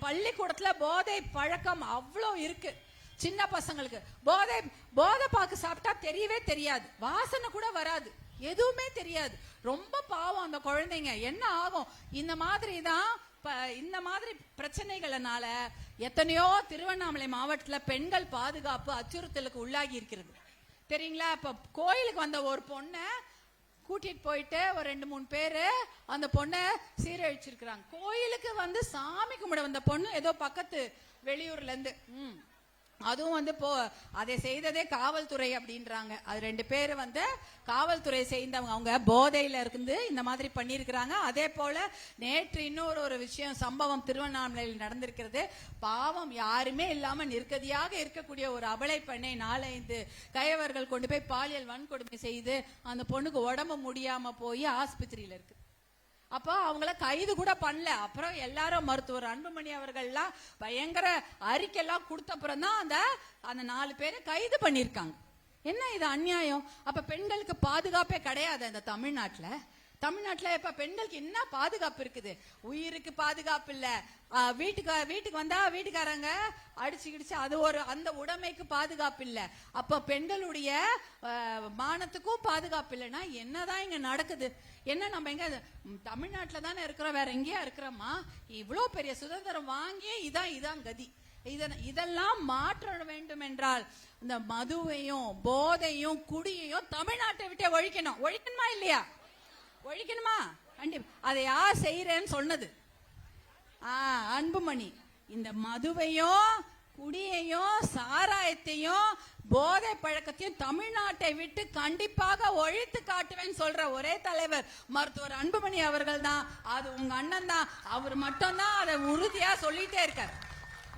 பள்ளிக்கூடத்துல போதை பழக்கம் அவ்வளோ இருக்கு. சின்ன பசங்களுக்கு போதை பாக்கு சாப்பிட்டா தெரியவே தெரியாது, வாசனை கூட வராது, எதுவுமே தெரியாது. ரொம்ப பாவம் அந்த குழந்தைங்க. என்ன ஆகும்? இந்த மாதிரி தான் இந்த மாதிரி பிரச்சனைகள்னால எத்தனையோ திருவண்ணாமலை மாவட்டத்துல பெண்கள் பாதுகாப்பு அச்சுறுத்தலுக்கு உள்ளாகி இருக்கிறது தெரியுங்களா? இப்ப கோயிலுக்கு வந்த ஒரு பொண்ணை கூட்டிட்டு போயிட்டு ஒரு 2-3 பேரு அந்த பொண்ணை சீரழிச்சிருக்கிறாங்க. கோயிலுக்கு வந்து சாமி கும்பிட வந்த பொண்ணு ஏதோ பக்கத்து வெளியூர்ல இருந்து அதுவும் வந்து அதை செய்ததே காவல்துறை அப்படின்றாங்க. அது 2 பேர் வந்து காவல்துறை சேர்ந்தவங்க, அவங்க போதையில இருந்து இந்த மாதிரி பண்ணிருக்கிறாங்க. அதே போல நேற்று இன்னொரு விஷயம் சம்பவம் திருவண்ணாமலையில் நடந்திருக்கிறது. பாவம் யாருமே இல்லாம நிர்கதியாக இருக்கக்கூடிய ஒரு அபலை பெண்ணை 4-5 கயவர்கள் கொண்டு போய் பாலியல் வன்கொடுமை செய்து அந்த பொண்ணுக்கு உடம்பு முடியாம போய் ஆஸ்பத்திரியில இருக்கு. அப்போ அவங்கள கைது கூட பண்ணல. அப்புறம் எல்லாரும் மருத்துவர் அன்புமணி அவர்கள்லாம் பயங்கர அறிக்கையெல்லாம் கொடுத்தப்புறம் தான் அந்த 4 பேரை கைது பண்ணிருக்காங்க. என்ன இது அநியாயம்? அப்ப பெண்களுக்கு பாதுகாப்பே கிடையாது இந்த தமிழ்நாட்டுல. இப்ப பெண்களுக்கு என்ன பாதுகாப்பு இருக்குது? உயிருக்கு பாதுகாப்பு இல்ல, வீட்டுக்கு வந்தா வீட்டுக்காரங்க அடிச்சு அது அந்த உடைமைக்கு பாதுகாப்பு இல்ல. அப்ப பெண்களுடைய மானத்துக்கும் பாதுகாப்பு இல்லைன்னா என்னதான் இங்க நடக்குது? என்ன நம்ம எங்க தமிழ்நாட்டுல தானே இருக்கிறோம், வேற எங்கேயா இருக்கிறோமா? இவ்வளவு பெரிய சுதந்திரம் வாங்கி இதான் கதி. இதெல்லாம் மாற்ற வேண்டும் என்றால் இந்த மதுவையும் போதையும் குடியையும் தமிழ்நாட்டை விட்டே ஒழிக்கணுமா இல்லையா? ஒழிக்கணுமா? கண்டிப்பா. அதை யார் செய்யறேன்னு சொன்னது? அன்புமணி. இந்த மதுவையும் குடியையும் சாராயத்தையும் போதை பழக்கத்தையும் தமிழ்நாட்டை விட்டு கண்டிப்பாக ஒழித்து காட்டுவேன்னு சொல்ற ஒரே தலைவர் மருத்துவர் அன்புமணி அவர்கள் தான். அது உங்க அண்ணன் தான். அவர் மட்டும் தான் அதை உறுதியா சொல்லிட்டே இருக்காரு.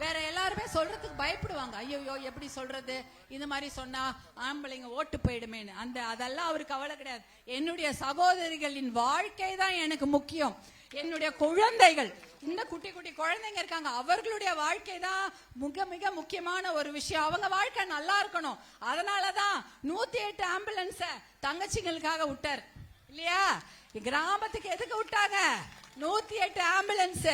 வேற எல்லாருமே சொல்றதுக்கு பயப்படுவாங்க. ஐயோ எப்படி சொல்றது, இந்த மாதிரி சொன்னா ஆம்பளைங்க ஓட்டு போயிடுமேன்னு. அதெல்லாம் அவருக்கு கவலை கிடையாது. என்னுடைய சகோதரிகளின் வாழ்க்கை தான் எனக்கு முக்கியம். என்னுடைய குழந்தைகள், இந்த குட்டி குழந்தைங்க இருக்காங்க, அவர்களுடைய வாழ்க்கை தான் மிக முக்கியமான ஒரு விஷயம். அவங்க வாழ்க்கை நல்லா இருக்கணும். அதனாலதான் 108 ஆம்புலன்ஸ தங்கச்சிங்களுக்காக விட்டார் இல்லையா? கிராமத்துக்கு எதுக்கு விட்டாங்க? 108 ஆம்புலன்ஸ்.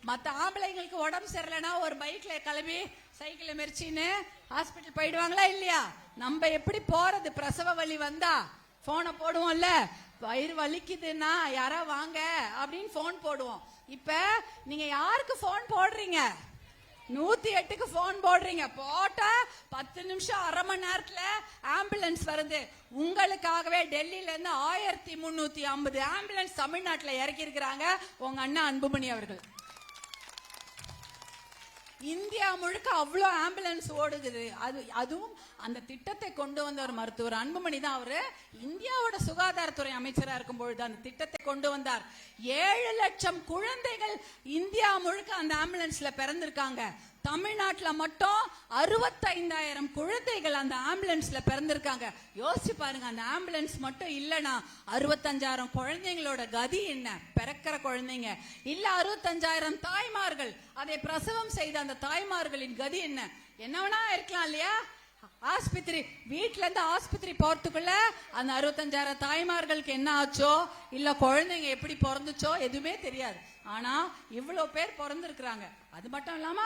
மத்த ஆம்பளைங்களுக்கு உடம்பு சரியில்லைன்னா ஒரு பைக்ல கிளம்பி சைக்கிள மெரிச்சின்னு ஹாஸ்பிட்டல் போயிடுவாங்களா இல்லையா? நம்ம எப்படி போறது? பிரசவ வலி வந்தா போனை போடுவோம்ல, வயிறு வலிக்குதுன்னா யாரா வாங்க அப்படின்னு போன் போடுவோம். இப்ப நீங்க யாருக்கு போன் போடுறீங்க? 108க்கு போன் போடுறீங்க. போட்டா 10 நிமிஷம் அரை மணி நேரத்துல ஆம்புலன்ஸ் வருது. உங்களுக்காகவே டெல்லியில இருந்து 1350 ஆம்புலன்ஸ் தமிழ்நாட்டுல இறக்கி இருக்கிறாங்க உங்க அண்ணா அன்புமணி அவர்கள். இந்தியா முழுக்க அவ்வளோ ஆம்புலன்ஸ் ஓடுகுது. அதுவும் அந்த திட்டத்தை கொண்டு வந்தவர் மருத்துவர் அன்புமணி தான். அவரு இந்தியாவோட சுகாதாரத்துறை அமைச்சரா இருக்கும் பொழுது அந்த திட்டத்தை கொண்டு வந்தார். 7 லட்சம் குழந்தைகள் இந்தியா முழுக்க அந்த ஆம்புலன்ஸ்ல பிறந்திருக்காங்க. தமிழ்நாட்டுல மட்டும் 65,000 குழந்தைகள் அந்த ஆம்புலன்ஸ்ல பிறந்திருக்காங்க. யோசிச்சு பாருங்க, அந்த ஆம்புலன்ஸ் மட்டும் இல்லனா 65,000 குழந்தைங்களோட கதி என்ன? பிறக்கிற குழந்தைங்க இல்ல 65,000 தாய்மார்கள், அதை பிரசவம் செய்த அந்த தாய்மார்களின் கதி என்ன? என்னவனா இருக்கலாம் இல்லையா? ஆஸ்பத்திரி, வீட்டுல இருந்து ஆஸ்பத்திரி போறதுக்குள்ள அந்த 65,000 தாய்மார்களுக்கு என்ன ஆச்சோ இல்ல குழந்தைங்க எப்படி பிறந்துச்சோ எதுவுமே தெரியாது. ஆனா இவ்வளவு பேர் பிறந்திருக்கிறாங்க. அது மட்டும் இல்லாம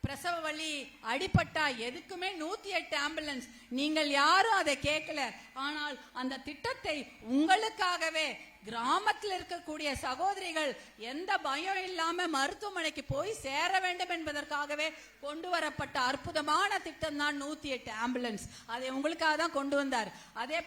பிரசவ வலி அடிபட்டா எதுக்குமே 108 ஆம்புலன்ஸ். நீங்கள் யாரும் அதை கேட்கல. ஆனால் அந்த திட்டத்தை உங்களுக்காகவே கிராமத்தில் இருக்கக்கூடிய சகோதரிகள் எந்த பயம் இல்லாம மருத்துவமனைக்கு போய் சேர வேண்டும் என்பதற்காகவே கொண்டு வரப்பட்ட அற்புதமான திட்டம் தான் 108 ஆம்புலன்ஸ். அதை உங்களுக்காக தான் கொண்டு வந்தார். அதே